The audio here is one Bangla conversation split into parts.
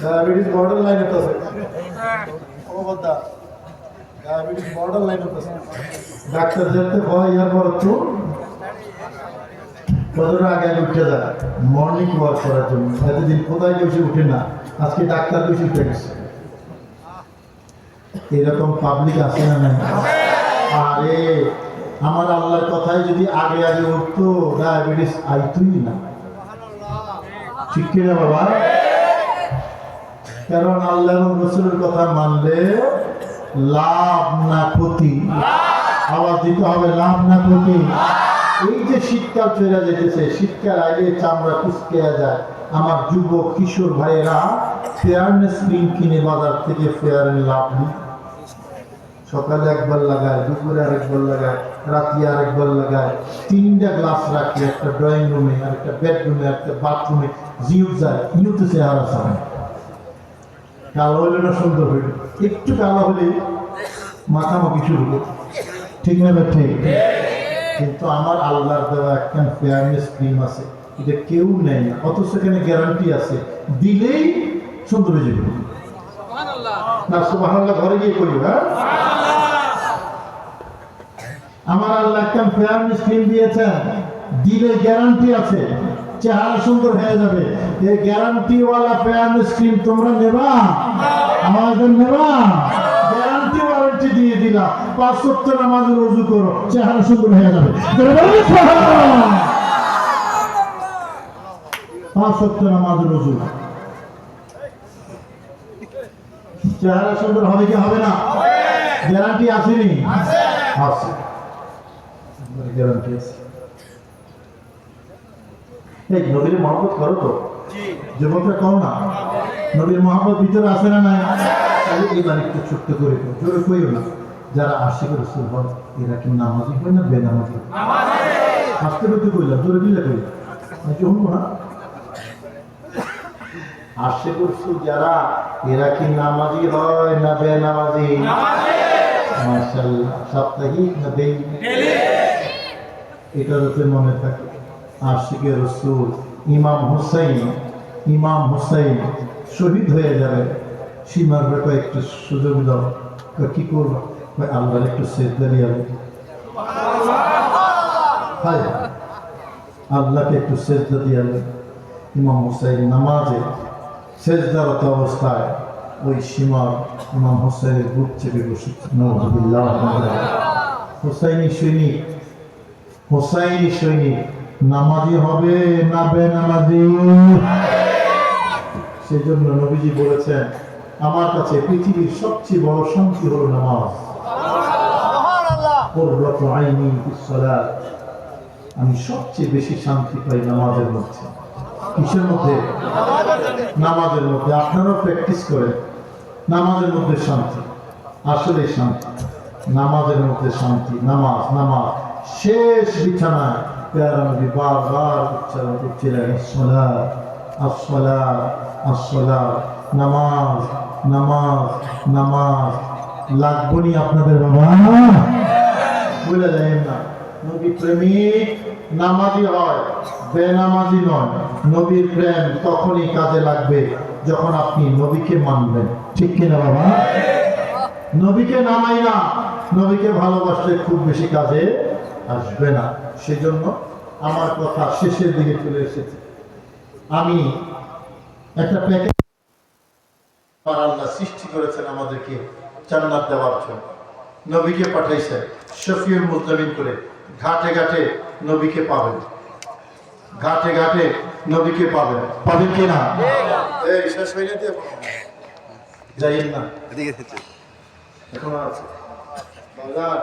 ডায়াবেটিস বর্ডার লাইনে আছে অবদা ডায়াবেটিস বর্ডার লাইনে আছে ডাক্তার যেতে হয় ইয়ার পর তো কতটা আগে উঠে যায় মর্নিং ওয়াক করার জন্য এতদিন কোথায় বসে উঠে না আজকে ডাক্তার বসে উঠে গেছে এরকম পাবলিক আছে না নাই আরে আমার আল্লাহর কথায় যদি আগে আগে উঠতো ডায়াবেটিস আইতই না ঠিক কিনা বাবা কারণ আল্লাহ এবং রাসূলের কথা মানলে লাভ না ক্ষতি আওয়াজ দিতে হবে লাভ না ক্ষতি এই যে শীতকাল চলে যেতেছে শীতকাল আগে চামড়া কুচকে যায় আমার যুবক কিশোর ভাইয়েরা ফেয়ারনেস ক্রিম কিনে বাজার থেকে ফেয়ার এন্ড লাভলি সকালে একবার লাগায় দুপুরে আরেকবার লাগায় রাতে আরেকবার লাগায় 3টা গ্লাস রাখি একটা ড্রয়িং রুমে আর একটা বেডরুমে একটা বাথরুমে জিউট যায় ইউতে চেহারা সামনে কালো হইলে না সুন্দর হইল একটু কালো হলে মাখামাখি শুরু করে ঠিক না ঠিক কিন্তু আমার আল্লাহর দেওয়া একটা ফেয়ারনেস ক্রিম আছে এটা কেউ নেয় না অথচ সেখানে গ্যারান্টি আছে দিলেই সুন্দর হয়ে যাবে না সুবহানাল্লাহ ঘরে গিয়ে করি হ্যাঁ আমার আল্লাহ একটা ফেয়ারনেস ক্রিম দিয়েছেন দিলে গ্যারান্টি আছে চেহারা সুন্দর হয়ে যাবে এই গ্যারান্টি ওয়ালা ফেয়ারনেস ক্রিম তোমরা নেবা আমাদের নেবা গ্যারান্টি ওয়ারেন্টি দিয়ে দিলাম 5 ওয়াক্ত নামাজের ওযু করো চেহারা সুন্দর হয়ে যাবে 5 ওয়াক্ত নামাজের ওযু চেহারা সুন্দর হবে কি হবে না গ্যারান্টি আছে নি আছে গ্যারান্টি আছে এই নবীর মহব্বত করো তো যুবকরা কও না নবীর মহব্বত ভিতরে আছে না নাই তাহলে এবার একটু ছোট্ট করে জোরে কইও না যারা আশিক রাসূল হয় এরা কি নামাজি হয় না বেনামাজি আস্তে করতে কইলাম জোরে দিলে কই নাকি হবো না আশিক রাসূল যারা এরা কি নামাজি হয় না বেনামাজি মাশাআল্লাহ সাপ্তাহিক না ডেইলি এটা যাতে মনে থাকে আশিকে রাসূল ইমাম হুসাইন শহীদ হয়ে যাবে সীমার ব্যাপারে একটু সুযোগ দাও কি করবো আল্লাহর একটু সেজদা দিয়ে আল্লাহকে একটু সেজদা দিয়ে ইমাম হুসাইন নামাজে সেজদারত অবস্থায় ওই সীমার ইমাম হুসাইনের বুক চেপে বসে নাউযুবিল্লাহ হুসাইনি সৈনিক নামাজি হবে না বেনামাজি সেজন্য নবীজি বলেছেন আমার কাছে পৃথিবীর সবচেয়ে বড় শান্তি হলো নামাজ কুররাতু আইনি ফিস সালাত আমি সবচেয়ে বেশি শান্তি পাই নামাজের মধ্যে কিসের মধ্যে নামাজের মধ্যে আপনারাও প্র্যাকটিস করেন নামাজের মধ্যে শান্তি আসলে শান্তি নামাজের মধ্যে শান্তি নামাজ শেষ বিছানায় প্যারা নবী বারবার উচ্চারণ করছিলেন আসসালাত নামাজ লাগবনি আপনাদের বাবা বলে যাবেন না নবী প্রেমিক নামাজি হয় বেনামাজি নয় নবীর প্রেম তখনই কাজে লাগবে যখন আপনি নবীকে মানবেন ঠিক কিনা বাবা নবীকে নামাই না নবীকে ভালোবাসলে খুব বেশি কাজে আসবে না সেজন্য আমার কথা শেষের দিকে চলে এসেছে আমি একটা প্যাকেজ আল্লাহ সৃষ্টি করেছেন আমাদেরকে জান্নাত দেওয়ার জন্য নবীকে পাঠাইছেন শফিউল মুজলিমিন করে ঘাটে ঘাটে নবীকে পাবেন পাবেন কি না এই শেষ হয়ে যেতে যাইয়েন না এখন আছে বাজার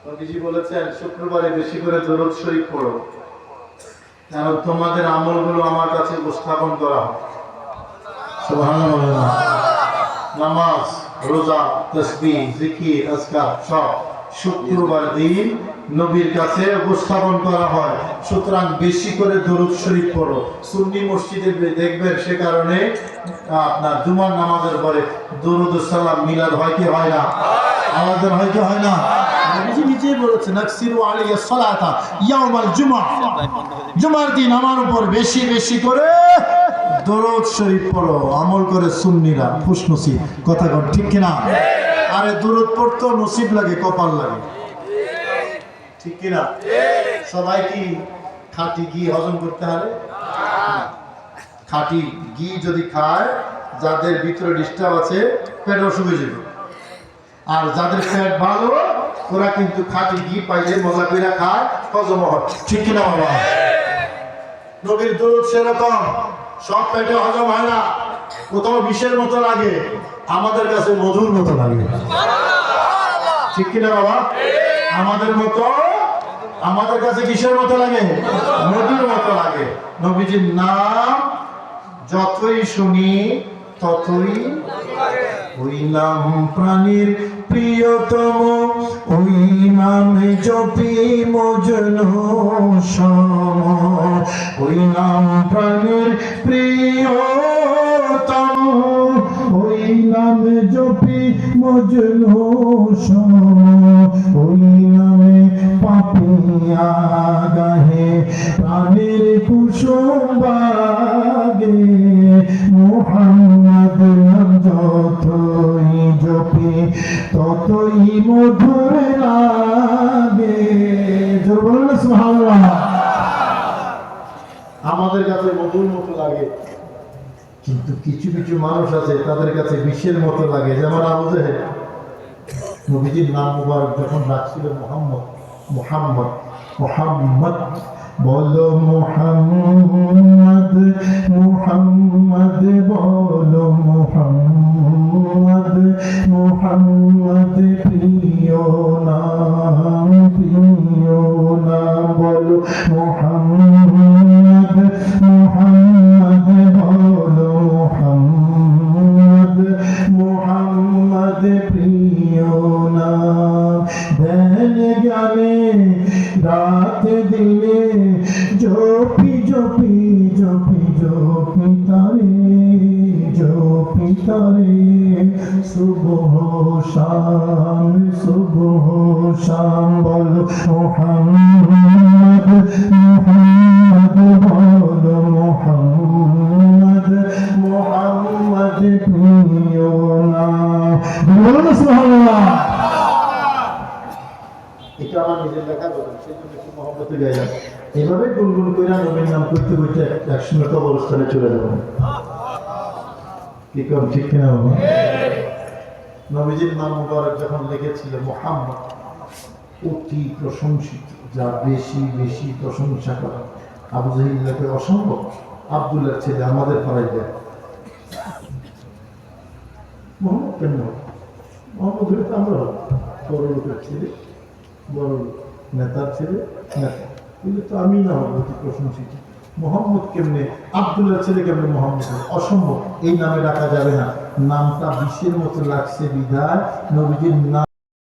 নবীজি বলেছেন শুক্রবারে বেশি করে দরুদ শরীফ পড়ো কারণ তোমাদের আমলগুলো আমার কাছে উপস্থাপন করা হয় সুবহানাল্লাহ নামাজ রোজা তাসবিহ জিকির আজকার সব শুক্রবার দিন নবীর কাছে উপস্থাপন করা হয় সুতরাং বেশি করে দরুদ শরীফ পড়ো সুন্নি মসজিদে দেখবেন সে কারণে আপনার জুমার নামাজের পরে দরুদ ও সালাম মিলাদ হয় কি হয় না আমাদের হয় কি হয় না নবীজি নিজেই বলেছেন আকসিরু আলাইহিস সালাতা ইয়াউমাল জুমআ জুমার দিন আমার উপর বেশি বেশি করে দরুদ শরীফ পড়ো, আমল করে সুন্নিরা, খুশ নসিব। কথা কন ঠিক কিনা? আরে দরুদ পড়তো নসিব লাগে, কপাল লাগে, ঠিক কিনা? সবাই কি খাঁটি ঘি হজম করতে পারে? খাঁটি ঘি যদি খায়, যাদের ভিতরে ডিস্টার্ব আছে পেট অসুখ হয়ে যাবে। আর যাদের পেট ভালো, ওরা কিন্তু খাঁটি ঘি পাইলে মজা করে খায়, হজম হয়, ঠিক কিনা বাবা? নবীর দরুদ সেরকম, সব পেটে হজম হয় না, কোথাও বিষের মতো লাগে, আমাদের কাছে মধুর মতো লাগে, ঠিক কিনা বাবা? আমাদের কাছে কিসের মতো লাগে? মধুর মতো লাগে। নবীজির নাম যতই শুনি ততই, ওই নাম প্রাণীর প্রিয়তম, ওই নামে জপি মজনু সম, ওই নাম প্রাণীর প্রিয়তম, ওই নামে জপি মজনু সম, ওই নামে পাপিয়া গাহে প্রাণের কুসুম বাগে, মুহাম্মদ নাম যতই জপি ততই মধুর লাগে। জোর বলুন না সুবহানাল্লাহ। আমাদের কাছে মধুর মতো লাগে, কিন্তু কিছু কিছু মানুষ আছে তাদের কাছে বিষের মতো লাগে। যেমন আবু জেহেল, নবীজির নাম মুবারক যখন ডাকছিল মুহাম্মদ মুহাম্মদ মুহাম্মদ, বলো মুহাম্মদ মুহাম্মদ, বলো মুহাম্মদ মুহাম্মদ, প্রিয় নাম বলো মুহাম্মদ মুহাম্মদ, বলো মুহাম্মদ মুহাম্মদ, প্রিয় নাম। ধ্যান জ্ঞানে রাত দিনে জপি জপি জপি জপি তারে, সুবহ শাম বলো মুহাম্মদ মুহাম্মদ, বলো মুহাম্মদ মুহাম্মদ, প্রিয় নাম। বলো সুবহানাল্লাহ। এটা আমার নিজের লেখা বলুন, সেই জন্য একটু মহব্বতে গাইলাম। এভাবে গুনগুন করে নবীর নাম করতে করতে একসময় কবরস্থানে চলে যাবো। কি কম ঠিক কিনা বাবা? নবীজির নাম মুবারক যখন লিখেছিল মুহাম্মদ, অতি প্রশংসিত, যা বেশি বেশি প্রশংসা করা। আবু জাহিলকে অসম্ভব, আব্দুল্লাহর ছেলে, আমাদের পাড়ায় দেয় মোহাম্মদ কেন? মোহাম্মদ হলে তো আমরা বড় লোকের ছেলে, বড় নেতার ছেলে, নেতা বলে তো আমি না হবো অতি প্রশংসিত। মোহাম্মদ কেমনে, আব্দুল্লাহ ছেলে কেমনে মোহাম্মদ? অসম্ভব, এই নামে ডাকা যাবে না। নামটা বিষের মতো লাগছে বিধায় নবীজির নাম